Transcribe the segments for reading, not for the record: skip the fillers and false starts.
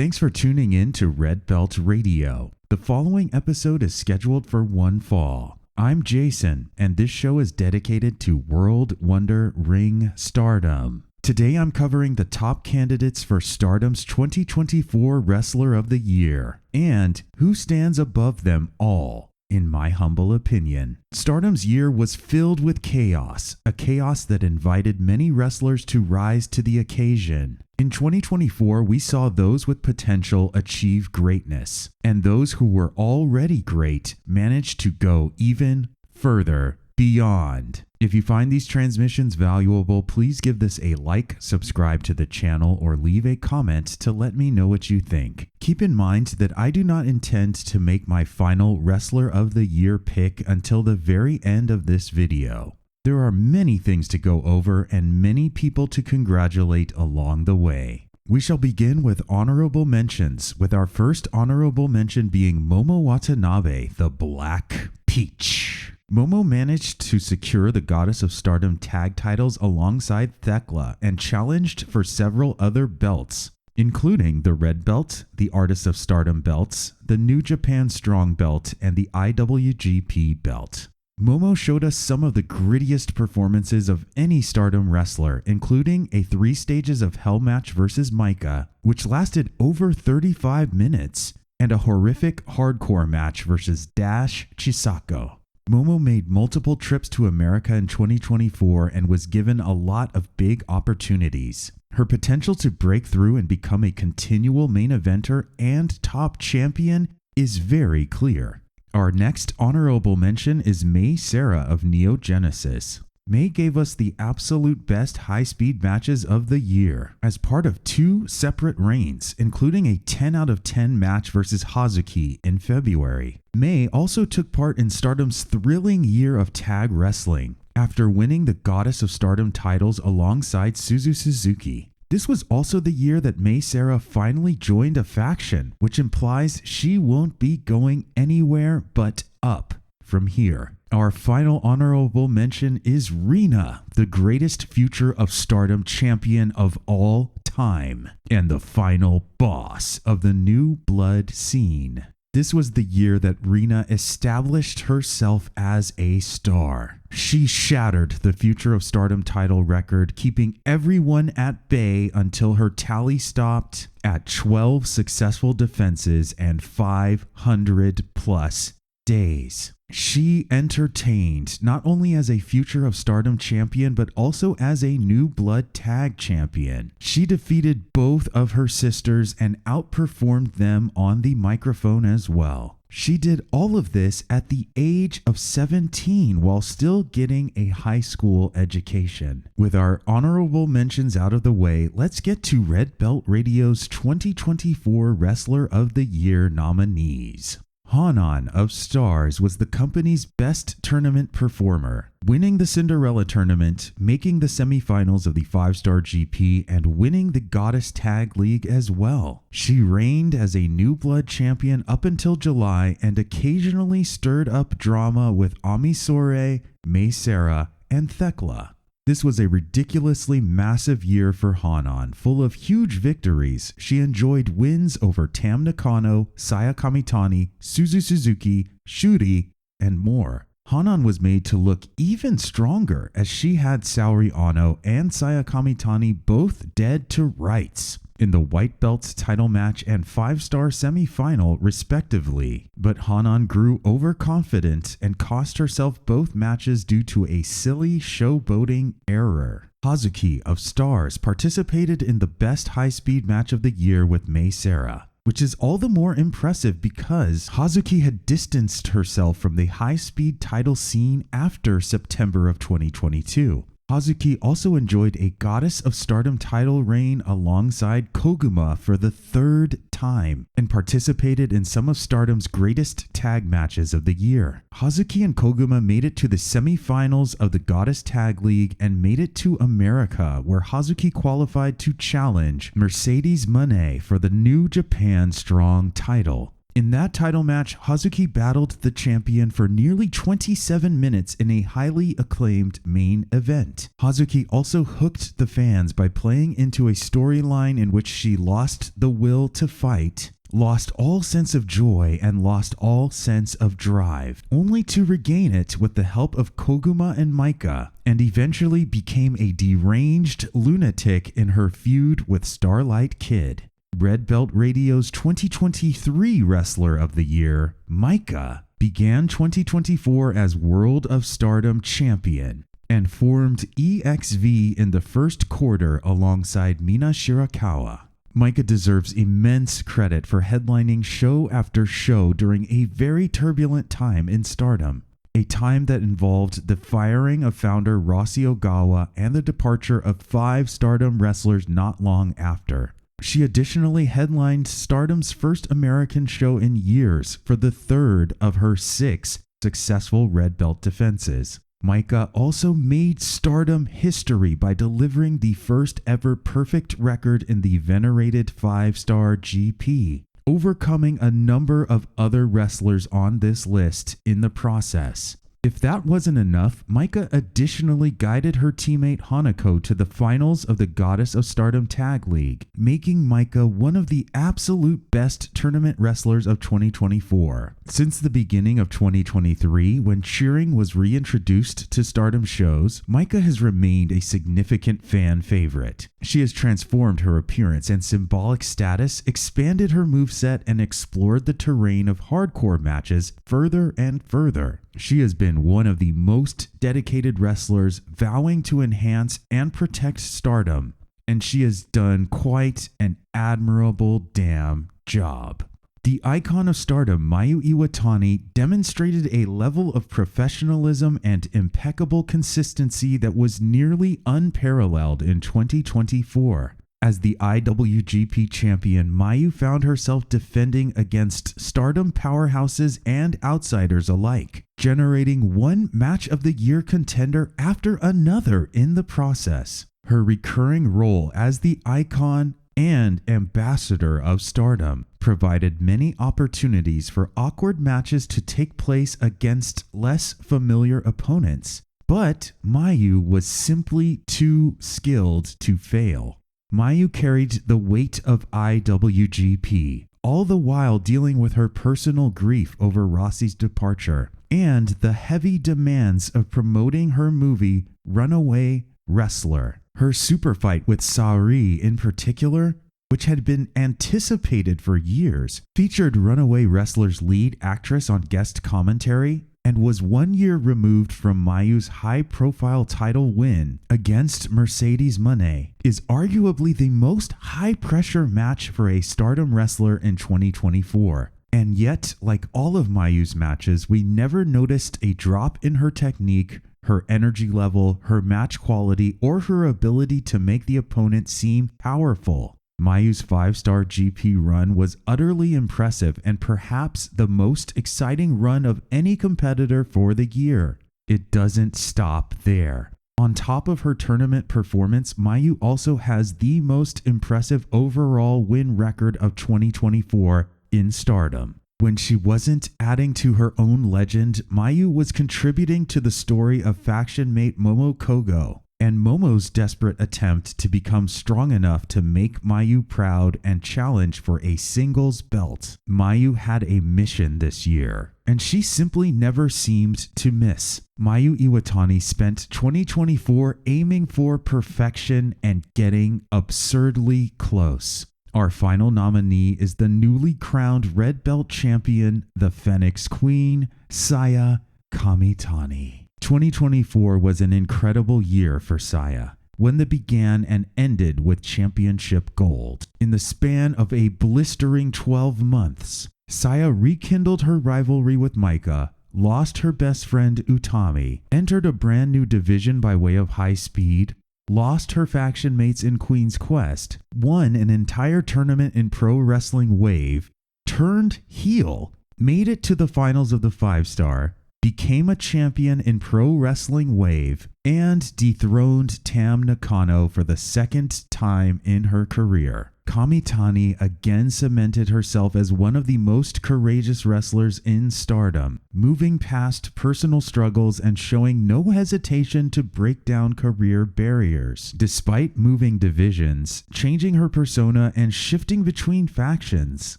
Thanks for tuning in to Red Belt Radio. The following episode is scheduled for one fall. I'm Jason, and this show is dedicated to World Wonder Ring Stardom. Today I'm covering the top candidates for Stardom's 2024 Wrestler of the Year, and who stands above them all. In my humble opinion, Stardom's year was filled with chaos, a chaos that invited many wrestlers to rise to the occasion. In 2024, we saw those with potential achieve greatness, and those who were already great managed to go even further beyond. If you find these transmissions valuable, please give this a like, subscribe to the channel, or leave a comment to let me know what you think. Keep in mind that I do not intend to make my final Wrestler of the Year pick until the very end of this video. There are many things to go over and many people to congratulate along the way. We shall begin with honorable mentions, with our first honorable mention being Momo Watanabe, the Black Peach. Momo managed to secure the Goddess of Stardom tag titles alongside Thekla and challenged for several other belts, including the Red Belt, the Artist of Stardom belts, the New Japan Strong belt, and the IWGP belt. Momo showed us some of the grittiest performances of any Stardom wrestler, including a 3 stages of Hell match versus Micah, which lasted over 35 minutes, and a horrific hardcore match versus Dash Chisako. Momo made multiple trips to America in 2024 and was given a lot of big opportunities. Her potential to break through and become a continual main eventer and top champion is very clear. Our next honorable mention is Seira of Neo Genesis. May gave us the absolute best high-speed matches of the year as part of 2 separate reigns, including a 10 out of 10 match versus Hazuki in February. May also took part in Stardom's thrilling year of tag wrestling after winning the Goddess of Stardom titles alongside Suzuki. This was also the year that Seira finally joined a faction, which implies she won't be going anywhere but up from here. Our final honorable mention is Rina, the greatest future of Stardom champion of all time, and the final boss of the new blood scene. This was the year that Rina established herself as a star. She shattered the Future of Stardom title record, keeping everyone at bay until her tally stopped at 12 successful defenses and 500 plus days. She entertained not only as a Future of Stardom champion, but also as a New Blood Tag champion. She defeated both of her sisters and outperformed them on the microphone as well. She did all of this at the age of 17 while still getting a high school education. With our honorable mentions out of the way, let's get to Red Belt Radio's 2024 Wrestler of the Year nominees. Hanan of Stars was the company's best tournament performer, winning the Cinderella tournament, making the semifinals of the 5-Star GP, and winning the Goddess Tag League as well. She reigned as a New Blood champion up until July and occasionally stirred up drama with Amisore, Seira, and Thekla. This was a ridiculously massive year for Hanan, full of huge victories. She enjoyed wins over Tam Nakano, Saya Kamitani, Suzuki, Shuri, and more. Hanan was made to look even stronger as she had Saori Ano and Saya Kamitani both dead to rights in the White Belts title match and 5-star semifinal respectively. But Hanan grew overconfident and cost herself both matches due to a silly showboating error. Hazuki of Stars participated in the best high-speed match of the year with Seira, which is all the more impressive because Hazuki had distanced herself from the high-speed title scene after September of 2022. Hazuki also enjoyed a Goddess of Stardom title reign alongside Koguma for the 3rd time and participated in some of Stardom's greatest tag matches of the year. Hazuki and Koguma made it to the semifinals of the Goddess Tag League and made it to America, where Hazuki qualified to challenge Mercedes Moné for the New Japan Strong title. In that title match, Hazuki battled the champion for nearly 27 minutes in a highly acclaimed main event. Hazuki also hooked the fans by playing into a storyline in which she lost the will to fight, lost all sense of joy, and lost all sense of drive, only to regain it with the help of Koguma and Micah, and eventually became a deranged lunatic in her feud with Starlight Kid. Red Belt Radio's 2023 Wrestler of the Year, Micah, began 2024 as World of Stardom champion and formed EXV in the first quarter alongside Mina Shirakawa. Micah deserves immense credit for headlining show after show during a very turbulent time in Stardom, a time that involved the firing of founder Rossi Ogawa and the departure of 5 Stardom wrestlers not long after. She additionally headlined Stardom's first American show in years for the 3rd of her 6 successful red belt defenses. Micah also made Stardom history by delivering the first ever perfect record in the venerated 5-star GP, overcoming a number of other wrestlers on this list in the process. If that wasn't enough, Micah additionally guided her teammate Hanako to the finals of the Goddess of Stardom Tag League, making Micah one of the absolute best tournament wrestlers of 2024. Since the beginning of 2023, when cheering was reintroduced to Stardom shows, Micah has remained a significant fan favorite. She has transformed her appearance and symbolic status, expanded her moveset, and explored the terrain of hardcore matches further and further. She has been one of the most dedicated wrestlers, vowing to enhance and protect Stardom, and she has done quite an admirable damn job. The icon of Stardom, Mayu Iwatani, demonstrated a level of professionalism and impeccable consistency that was nearly unparalleled in 2024. As the IWGP champion, Mayu found herself defending against Stardom powerhouses and outsiders alike, generating one Match of the Year contender after another in the process. Her recurring role as the icon and ambassador of Stardom provided many opportunities for awkward matches to take place against less familiar opponents, but Mayu was simply too skilled to fail. Mayu carried the weight of IWGP, all the while dealing with her personal grief over Rossi's departure and the heavy demands of promoting her movie Runaway Wrestler. Her super fight with Seira in particular, which had been anticipated for years, featured Runaway Wrestler's lead actress on guest commentary, and was 1 year removed from Mayu's high-profile title win against Mercedes Moné, is arguably the most high-pressure match for a Stardom wrestler in 2024. And yet, like all of Mayu's matches, we never noticed a drop in her technique, her energy level, her match quality, or her ability to make the opponent seem powerful. Mayu's 5-star GP run was utterly impressive and perhaps the most exciting run of any competitor for the year. It doesn't stop there. On top of her tournament performance, Mayu also has the most impressive overall win record of 2024 in Stardom. When she wasn't adding to her own legend, Mayu was contributing to the story of faction mate Momo Kogo, and Momo's desperate attempt to become strong enough to make Mayu proud and challenge for a singles belt. Mayu had a mission this year, and she simply never seemed to miss. Mayu Iwatani spent 2024 aiming for perfection and getting absurdly close. Our final nominee is the newly crowned red belt champion, the Phoenix Queen, Saya Kamitani. 2024 was an incredible year for Saya, one that began and ended with championship gold. In the span of a blistering 12 months, Saya rekindled her rivalry with Micah, lost her best friend Utami, entered a brand new division by way of high speed, lost her faction mates in Queen's Quest, won an entire tournament in Pro Wrestling Wave, turned heel, made it to the finals of the 5-star, became a champion in Pro Wrestling Wave, and dethroned Tam Nakano for the second time in her career. Kamitani again cemented herself as one of the most courageous wrestlers in Stardom, moving past personal struggles and showing no hesitation to break down career barriers. Despite moving divisions, changing her persona, and shifting between factions,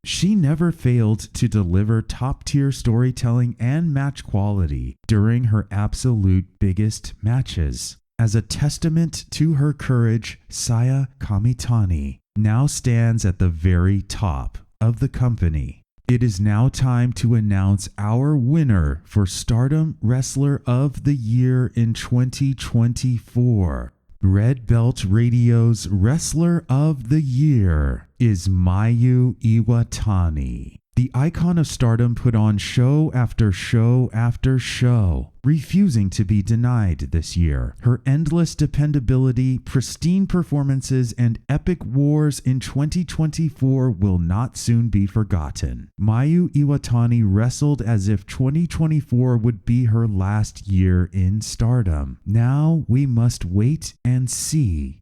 she never failed to deliver top-tier storytelling and match quality during her absolute biggest matches. As a testament to her courage, Saya Kamitani now stands at the very top of the company. It is now time to announce our winner for Stardom Wrestler of the Year in 2024. Red Belt Radio's Wrestler of the Year is Mayu Iwatani. The icon of Stardom put on show after show after show, refusing to be denied this year. Her endless dependability, pristine performances, and epic wars in 2024 will not soon be forgotten. Mayu Iwatani wrestled as if 2024 would be her last year in Stardom. Now we must wait and see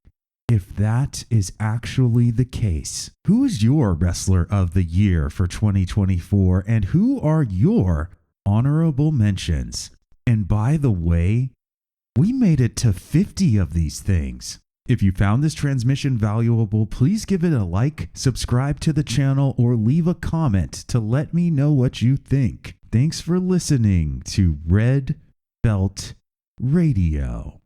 if that is actually the case. Who is your Wrestler of the Year for 2024, and who are your honorable mentions? And by the way, we made it to 50 of these things. If you found this transmission valuable, please give it a like, subscribe to the channel, or leave a comment to let me know what you think. Thanks for listening to Red Belt Radio.